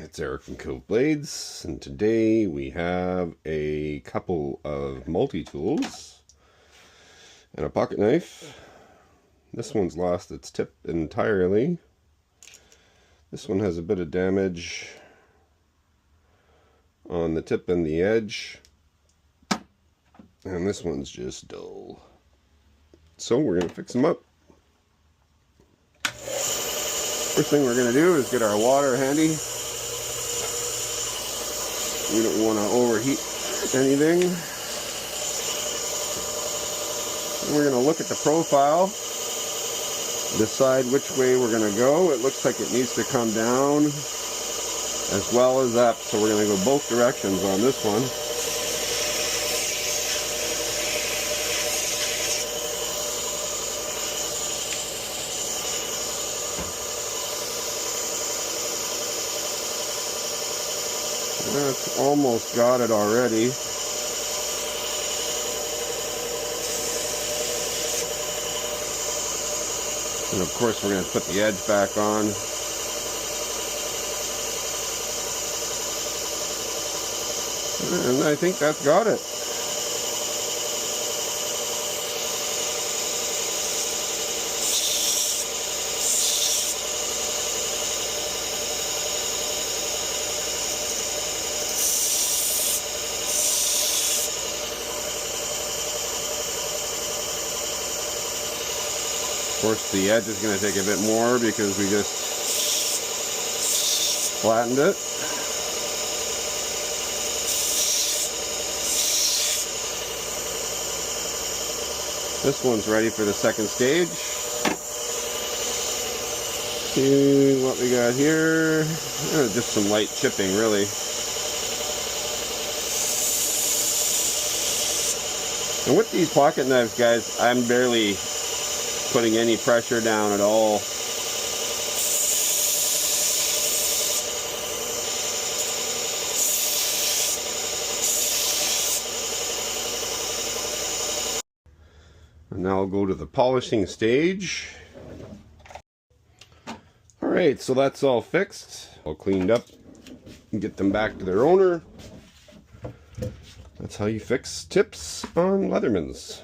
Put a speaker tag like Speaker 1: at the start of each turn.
Speaker 1: It's Eric from Cove Blades, and today we have a couple of multi-tools and a pocket knife. This one's lost its tip entirely. This one has a bit of damage on the tip and the edge, and this one's just dull. So we're going to fix them up. First thing we're going to do is get our water handy. We don't want to overheat anything. And we're going to look at the profile, decide which way we're going to go. It looks like it needs to come down as well as up, so we're going to go both directions on this one. That's almost got it already. And of course we're going to put the edge back on. And I think that's got it. Of course, the edge is going to take a bit more because we just flattened it. This one's ready for the second stage. See what we got here. Just some light chipping, really. And with these pocket knives, guys, I'm barely putting any pressure down at all. And now I'll go to the polishing stage. Alright, so that's all fixed, all cleaned up, and get them back to their owner. That's how you fix tips on Leathermans.